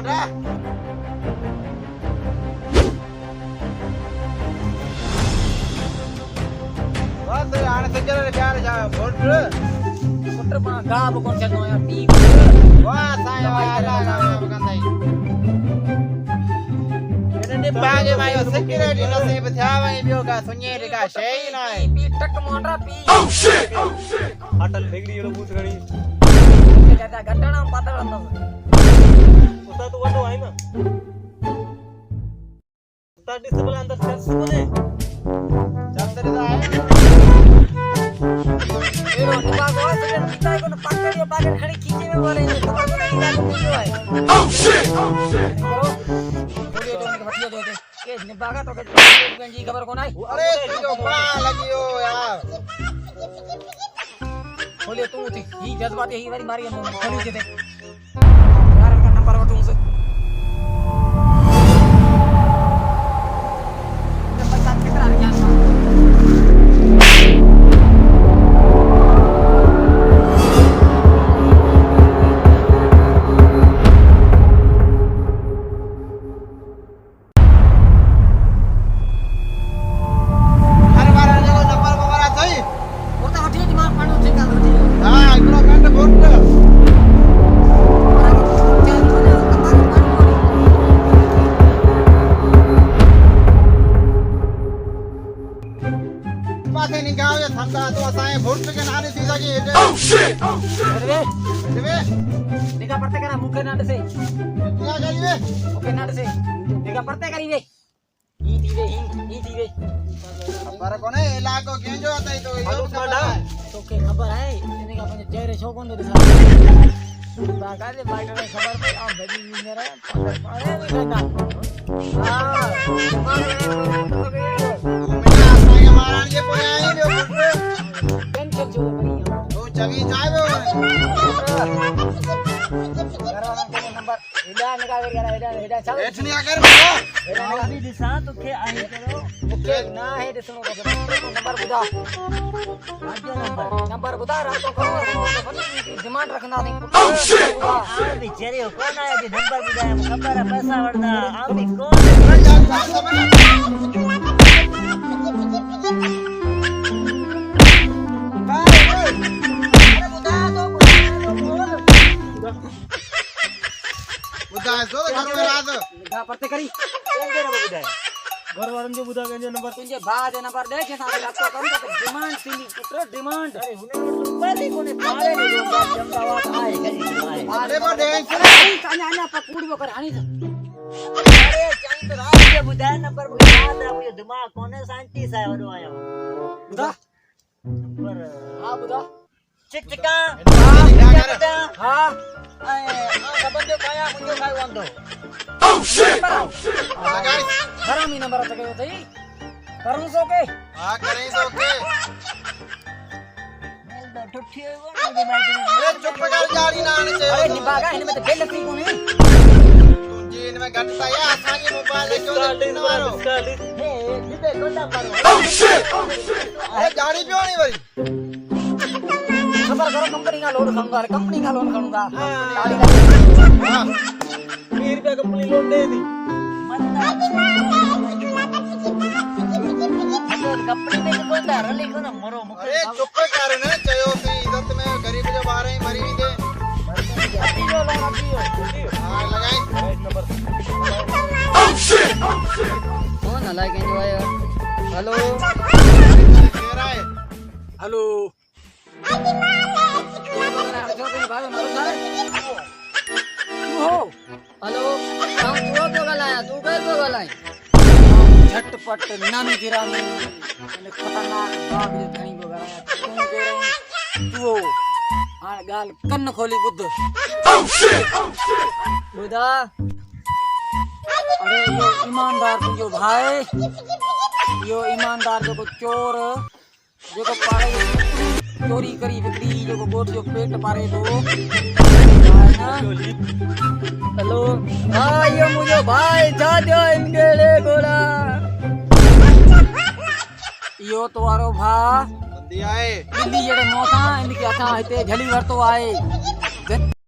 मोटा बस आने से चले प्यार जा बोल पुत्र पा गाब कोन छनो या टी वाह साया वाला bukan tai ने बागे मायो सिक्योरिटी नसीब थावा बियो का सुनेरे का शे ना पी टक मोटा पी अटल बेगड़ी एड़ो पूछ गणी दादा घटना पातळ न उता तो वडो आहे ना उता डिसेबल अंदर सेंस कोने चंद्र दा आहे एरो बागो से पिता को पकड़ पाकर खड़ी खींचे में बोले खबर को नहीं जान पूछो है बोलिए तो उनके भटिया दे दे के निभागा तो के गंजी खबर को नहीं अरे तुझो बड़ा लगियो यार बोलिए तू थी ही जज्बात यही वाली मारी हम खोली दे दे यार का नंबर बटूं से पैसा कितना क्या माथे निकाल या थंदा तो असाए भोट के नाने सीधा की अरे वे निका पड़ते करा मुखे नाट से क्या करी वे मुखे नाट से निका पड़ते करी वे ई धीरे पर कोने इलाको केंजो आता है तो हेलो माडा तो के खबर है इने का अपने चेहरे छो कोन दिखा बागाले बाइटर ने खबर पे आ बड़ी मेरा अरे निका हां मेरा आसाए महाराज के पोया आई बे टेंशन जो करी तो जगी जावे नंबर इला निकाल कर इला चल एठनी अगर बोलो अभी दिशा तो के आई करो मुके ना है दिसनो को नंबर बुदा नंबर बुदा रात को करो डिमांड रखना नहीं बेचारे कौन आया जो नंबर बुझाया खबर है पैसा वरदा आप भी कौन बुदा सो घर में रात गा पड़ते करी कौन दे रहा बुझाया घर वालन जो बुझा के नंबर तुझे बाज नंबर देखे सारे आपको कम तो डिमांड थी पुत्र डिमांड अरे हुने पहले कोने पाले ने लोग अहमदाबाद आए कहीं आए अरे वो डेंस कान्या आना पकड़ वो कर आनी अरे चाहिए तो रात के बुझाया नंबर बुझा था मुझे दिमाग कोने शांति सा हो आया बुदा नंबर हां बुदा चिक चिका हां बंदो काया मुझे काय वंदो गाइस हरामी नंबर तक गयो थई करूं सो के हां करें तो के मेल दा ठुठी हो मुझे बैठ अरे चुप कर गाड़ी ना आने अरे चाहिए निभागा इनमें तो बेल थी कोनी तुझे इनमें घटता है आसानी मोबाइल ले क्यों नहीं मारो हे निबे कोंडा मारो अरे गाड़ी क्यों नहीं भरी खबर करो कंपनी का लोन खाऊंगा कंपनी का लोन खाऊंगा गाड़ी का हां 20 रुपया कंपनी लोन दे दी कंपनी में कोंडा रली को ना मरो मुके अरे चुप कर ना चयो सी इज्जत में गरीब जो बाहर ही मरी नहीं दे अभी जो लोन अभी हां लगाई राइट नंबर कौन हला के जो आया हेलो कह रहा है हेलो हेलो तू तो गलाया तू कह तो गलाई झटपट नामी गिरामी ने खतरनाक बाग जे धणी को गलाया तू कह रही तू हां गाल कन्न खोली बुद्ध बुदा अरे यो ईमानदार तुझो भाई यो ईमानदार जो चोर जो को पारे चोरी करी बिकरी जो को बोट जो पेट पारे दो हेलो हाँ ये मुझे भाई जाजो इनके ले गोला यो तुम्हारो भा बंदी आए दिल्ली जड़े मौसा इनके अथा हिते झली वरतो आए